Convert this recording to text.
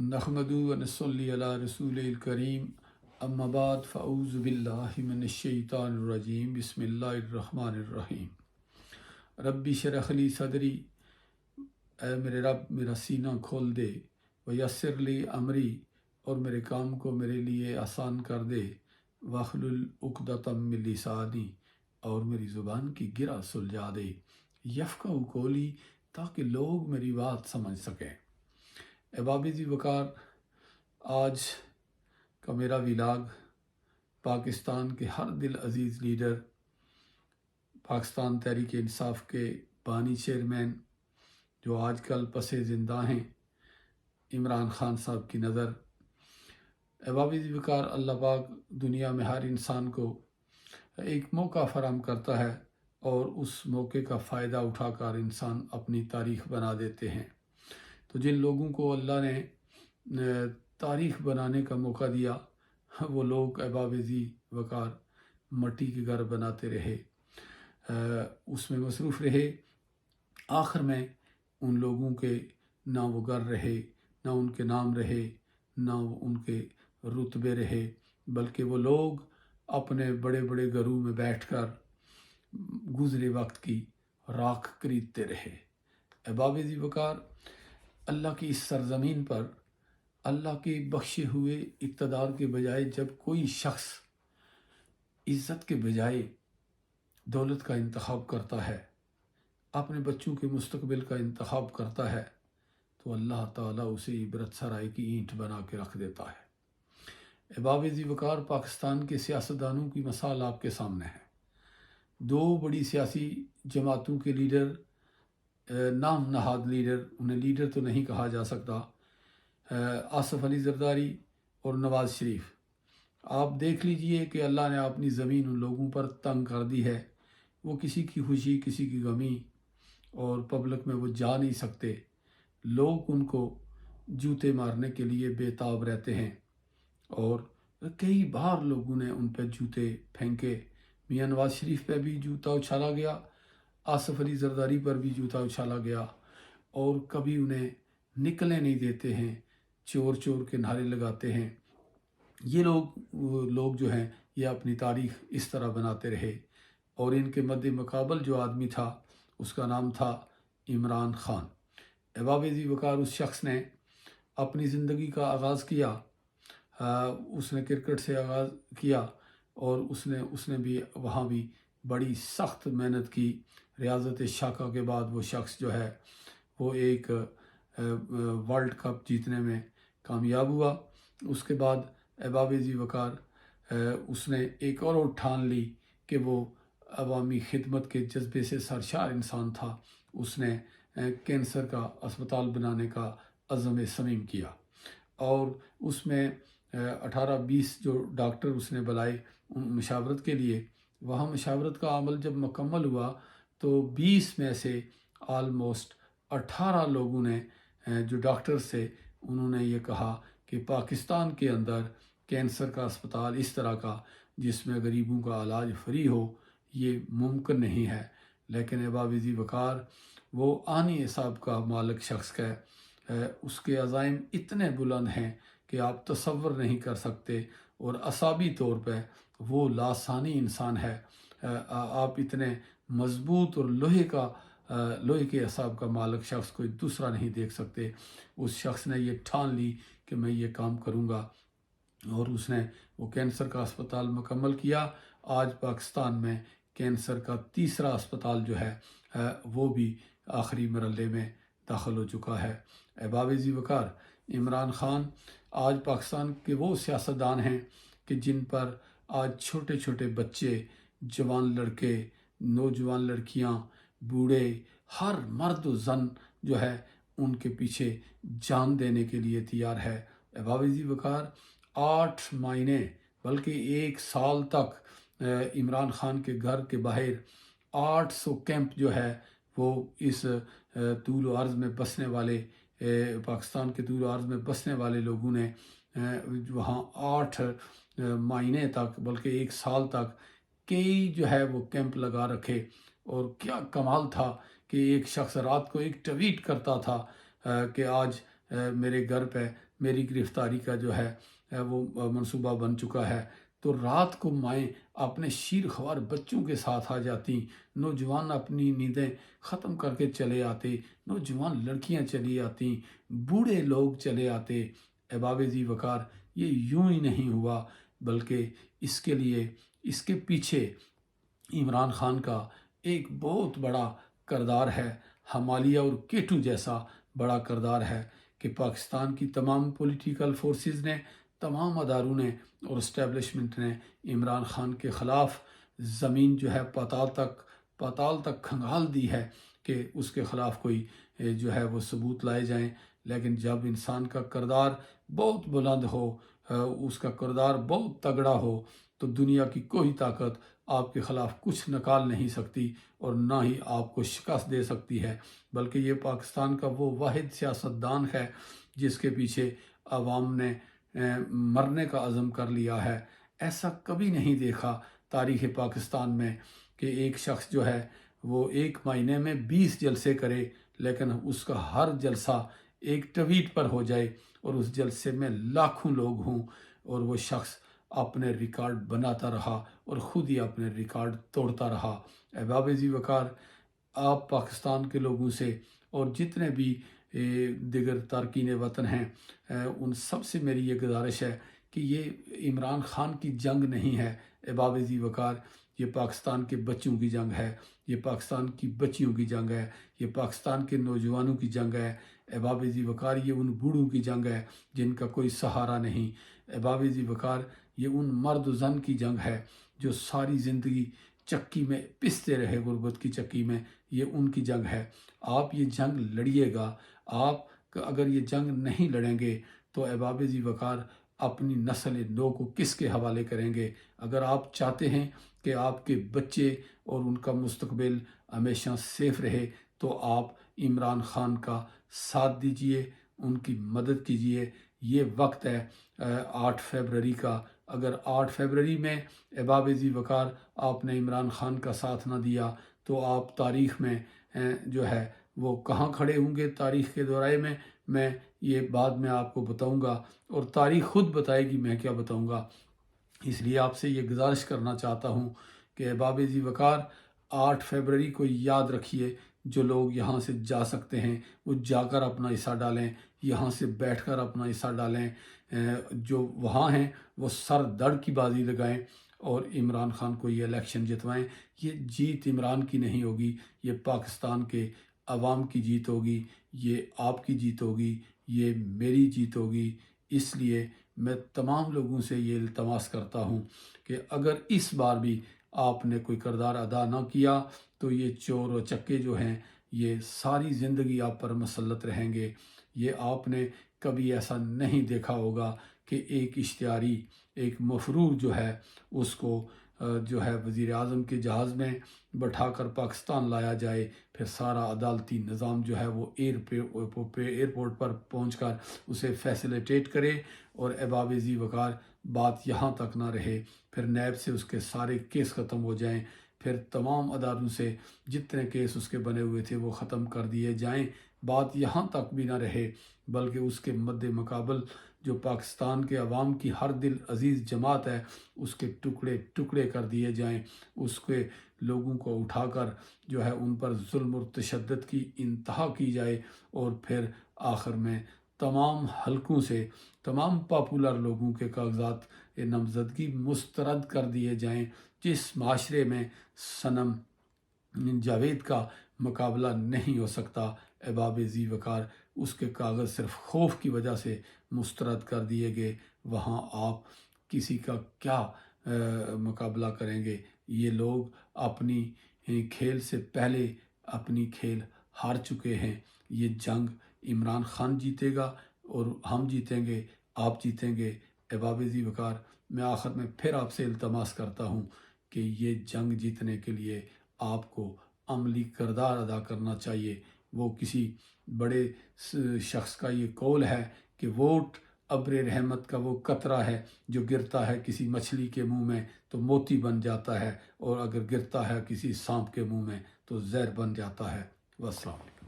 نحمدہ و نصلی علی رسول الکریم اما بعد فاعوذ باللہ من الشیطان الرجیم بسم اللہ الرحمن الرحیم ربی شرح لی صدری، اے میرے رب میرا سینہ کھول دے، ویسر لی امری، اور میرے کام کو میرے لیے آسان کر دے، واحلل عقدۃ من لسانی، اور میری زبان کی گرہ سلجھا دے، یفقہوا قولی، تاکہ لوگ میری بات سمجھ سکیں۔ احباب ذی وقار، آج کا میرا ولاگ پاکستان کے ہر دل عزیز لیڈر، پاکستان تحریک انصاف کے بانی چیئرمین جو آج کل پس زندہ ہیں، عمران خان صاحب کی نظر۔ احباب ذی وقار، اللہ پاک دنیا میں ہر انسان کو ایک موقع فراہم کرتا ہے اور اس موقع کا فائدہ اٹھا کر انسان اپنی تاریخ بنا دیتے ہیں۔ تو جن لوگوں کو اللہ نے تاریخ بنانے کا موقع دیا، وہ لوگ احباب ذی وقار مٹی کے گھر بناتے رہے، اس میں مصروف رہے۔ آخر میں ان لوگوں کے نہ وہ گھر رہے، نہ ان کے نام رہے، نہ ان کے رتبے رہے، بلکہ وہ لوگ اپنے بڑے بڑے گھروں میں بیٹھ کر گزرے وقت کی راکھ خریدتے رہے۔ احباب ذی وقار، اللہ کی اس سرزمین پر اللہ کے بخشے ہوئے اقتدار کے بجائے جب کوئی شخص عزت کے بجائے دولت کا انتخاب کرتا ہے، اپنے بچوں کے مستقبل کا انتخاب کرتا ہے، تو اللہ تعالیٰ اسے عبرت سرائے کی اینٹ بنا کے رکھ دیتا ہے۔ احباب ذی وقار، پاکستان کے سیاستدانوں کی مثال آپ کے سامنے ہے۔ دو بڑی سیاسی جماعتوں کے لیڈر، نام نہاد لیڈر، انہیں لیڈر تو نہیں کہا جا سکتا، آصف علی زرداری اور نواز شریف۔ آپ دیکھ لیجئے کہ اللہ نے اپنی زمین ان لوگوں پر تنگ کر دی ہے، وہ کسی کی خوشی کسی کی غمی اور پبلک میں وہ جا نہیں سکتے۔ لوگ ان کو جوتے مارنے کے لیے بے تاب رہتے ہیں، اور کئی بار لوگوں نے ان پہ جوتے پھینکے۔ میاں نواز شریف پہ بھی جوتا اچھالا گیا، آصف علی زرداری پر بھی جوتا اچھالا گیا، اور کبھی انہیں نکلنے نہیں دیتے ہیں، چور چور کے نعرے لگاتے ہیں۔ یہ لوگ جو ہیں یہ اپنی تاریخ اس طرح بناتے رہے، اور ان کے مد مقابل جو آدمی تھا اس کا نام تھا عمران خان۔ احباب ذی وقار، اس شخص نے اپنی زندگی کا آغاز کیا، اس نے کرکٹ سے آغاز کیا، اور اس نے بھی وہاں بھی بڑی سخت محنت کی۔ ریاضت شاکہ کے بعد وہ شخص جو ہے وہ ایک ورلڈ کپ جیتنے میں کامیاب ہوا۔ اس کے بعد احباب ذی وقار اس نے ایک اور ٹھان لی کہ وہ عوامی خدمت کے جذبے سے سرشار انسان تھا۔ اس نے کینسر کا اسپتال بنانے کا عزم صمیم کیا، اور اس میں 18-20 جو ڈاکٹر اس نے بلائے مشاورت کے لیے، وہاں مشاورت کا عمل جب مکمل ہوا تو 20 میں سے آلموسٹ 18 لوگوں نے جو ڈاکٹرز تھے انہوں نے یہ کہا کہ پاکستان کے اندر کینسر کا اسپتال اس طرح کا جس میں غریبوں کا علاج فری ہو، یہ ممکن نہیں ہے۔ لیکن احباب ذی وقار، وہ آنی حساب کا مالک شخص ہے، اس کے عزائم اتنے بلند ہیں کہ آپ تصور نہیں کر سکتے، اور اعصابی طور پہ وہ لاسانی انسان ہے۔ آپ اتنے مضبوط اور لوہے کے اعصاب کا مالک شخص کوئی دوسرا نہیں دیکھ سکتے۔ اس شخص نے یہ ٹھان لی کہ میں یہ کام کروں گا، اور اس نے وہ کینسر کا اسپتال مکمل کیا۔ آج پاکستان میں کینسر کا تیسرا اسپتال جو ہے وہ بھی آخری مرحلے میں داخل ہو چکا ہے۔ احباب ذی وقار، عمران خان آج پاکستان کے وہ سیاستدان ہیں کہ جن پر آج چھوٹے چھوٹے بچے، جوان لڑکے، نوجوان لڑکیاں، بوڑھے، ہر مرد و زن جو ہے ان کے پیچھے جان دینے کے لیے تیار ہے۔ احباب ذی وقار، 8 مہینے بلکہ 1 سال تک عمران خان کے گھر کے باہر 800 کیمپ جو ہے وہ اس طول و عرض میں بسنے والے، پاکستان کے طول و عرض میں بسنے والے لوگوں نے وہاں 8 مہینے تک بلکہ 1 سال تک کئی جو ہے وہ کیمپ لگا رکھے۔ اور کیا کمال تھا کہ ایک شخص رات کو ایک ٹویٹ کرتا تھا کہ آج میرے گھر پہ میری گرفتاری کا جو ہے وہ منصوبہ بن چکا ہے، تو رات کو مائیں اپنے شیر خوار بچوں کے ساتھ آ جاتی، نوجوان اپنی نیندیں ختم کر کے چلے آتے، نوجوان لڑکیاں چلی آتی، بوڑھے لوگ چلے آتے۔ احباب ذی وقار، یہ یوں ہی نہیں ہوا، بلکہ اس کے لیے، اس کے پیچھے عمران خان کا ایک بہت بڑا کردار ہے، ہمالیہ اور کیٹو جیسا بڑا کردار ہے کہ پاکستان کی تمام پولیٹیکل فورسز نے، تمام اداروں نے اور اسٹیبلشمنٹ نے عمران خان کے خلاف زمین جو ہے پاتال تک کھنگال دی ہے کہ اس کے خلاف کوئی جو ہے وہ ثبوت لائے جائیں۔ لیکن جب انسان کا کردار بہت بلند ہو، اس کا کردار بہت تگڑا ہو، تو دنیا کی کوئی طاقت آپ کے خلاف کچھ نکال نہیں سکتی اور نہ ہی آپ کو شکست دے سکتی ہے۔ بلکہ یہ پاکستان کا وہ واحد سیاستدان ہے جس کے پیچھے عوام نے مرنے کا عزم کر لیا ہے۔ ایسا کبھی نہیں دیکھا تاریخ پاکستان میں کہ ایک شخص جو ہے وہ ایک مہینے میں 20 جلسے کرے، لیکن اس کا ہر جلسہ ایک ٹویٹ پر ہو جائے اور اس جلسے میں لاکھوں لوگ ہوں، اور وہ شخص اپنے ریکارڈ بناتا رہا اور خود ہی اپنے ریکارڈ توڑتا رہا۔ احباب ذی وقار، آپ پاکستان کے لوگوں سے اور جتنے بھی دیگر تارکین وطن ہیں، ان سب سے میری یہ گزارش ہے کہ یہ عمران خان کی جنگ نہیں ہے احباب ذی وقار، یہ پاکستان کے بچوں کی جنگ ہے، یہ پاکستان کی بچیوں کی جنگ ہے، یہ پاکستان کے نوجوانوں کی جنگ ہے احباب ذی وقار، یہ ان بوڑھوں کی جنگ ہے جن کا کوئی سہارا نہیں احباب ذی وقار، یہ ان مرد و زن کی جنگ ہے جو ساری زندگی چکی میں پستے رہے، غربت کی چکی میں، یہ ان کی جنگ ہے۔ آپ یہ جنگ لڑیے گا، آپ اگر یہ جنگ نہیں لڑیں گے تو احباب ذی وقار اپنی نسل نو کو کس کے حوالے کریں گے؟ اگر آپ چاہتے ہیں کہ آپ کے بچے اور ان کا مستقبل ہمیشہ سیف رہے تو آپ عمران خان کا ساتھ دیجئے، ان کی مدد کیجئے۔ یہ وقت ہے 8 فروری کا، اگر 8 فروری میں احباب ذی وقار آپ نے عمران خان کا ساتھ نہ دیا تو آپ تاریخ میں جو ہے وہ کہاں کھڑے ہوں گے؟ تاریخ کے دورائے میں یہ بعد میں آپ کو بتاؤں گا، اور تاریخ خود بتائے گی میں کیا بتاؤں گا۔ اس لیے آپ سے یہ گزارش کرنا چاہتا ہوں کہ احباب ذی وقار 8 فروری کو یاد رکھیے، جو لوگ یہاں سے جا سکتے ہیں وہ جا کر اپنا حصہ ڈالیں، یہاں سے بیٹھ کر اپنا حصہ ڈالیں، جو وہاں ہیں وہ سر دڑ کی بازی لگائیں اور عمران خان کو یہ الیکشن جتوائیں۔ یہ جیت عمران کی نہیں ہوگی، یہ پاکستان کے عوام کی جیت ہوگی، یہ آپ کی جیت ہوگی، یہ میری جیت ہوگی۔ اس لیے میں تمام لوگوں سے یہ التماس کرتا ہوں کہ اگر اس بار بھی آپ نے کوئی کردار ادا نہ کیا تو یہ چور و چکے جو ہیں یہ ساری زندگی آپ پر مسلط رہیں گے۔ یہ آپ نے کبھی ایسا نہیں دیکھا ہوگا کہ ایک اشتہاری، ایک مفرور جو ہے اس کو جو ہے وزیر اعظم کے جہاز میں بٹھا کر پاکستان لایا جائے، پھر سارا عدالتی نظام جو ہے وہ ایئرپورٹ پر پہنچ کر اسے فیسیلیٹیٹ کرے، اور احباب ذی وقار بات یہاں تک نہ رہے، پھر نیب سے اس کے سارے کیس ختم ہو جائیں، پھر تمام اداروں سے جتنے کیس اس کے بنے ہوئے تھے وہ ختم کر دیے جائیں، بات یہاں تک بھی نہ رہے، بلکہ اس کے مد مقابل جو پاکستان کے عوام کی ہر دل عزیز جماعت ہے اس کے ٹکڑے ٹکڑے کر دیے جائیں، اس کے لوگوں کو اٹھا کر جو ہے ان پر ظلم اور تشدد کی انتہا کی جائے، اور پھر آخر میں تمام حلقوں سے تمام پاپولر لوگوں کے کاغذات نامزدگی مسترد کر دیے جائیں۔ جس معاشرے میں صنم جاوید کا مقابلہ نہیں ہو سکتا احباب ذی وقار، اس کے کاغذ صرف خوف کی وجہ سے مسترد کر دیے گئے، وہاں آپ کسی کا کیا مقابلہ کریں گے؟ یہ لوگ اپنی کھیل سے پہلے اپنی کھیل ہار چکے ہیں۔ یہ جنگ عمران خان جیتے گا اور ہم جیتیں گے، آپ جیتیں گے احباب ذی وقار۔ میں آخر میں پھر آپ سے التماس کرتا ہوں کہ یہ جنگ جیتنے کے لیے آپ کو عملی کردار ادا کرنا چاہیے۔ وہ کسی بڑے شخص کا یہ قول ہے کہ ووٹ ابر رحمت کا وہ قطرہ ہے جو گرتا ہے کسی مچھلی کے منہ میں تو موتی بن جاتا ہے، اور اگر گرتا ہے کسی سانپ کے منہ میں تو زہر بن جاتا ہے۔ والسلام علیکم۔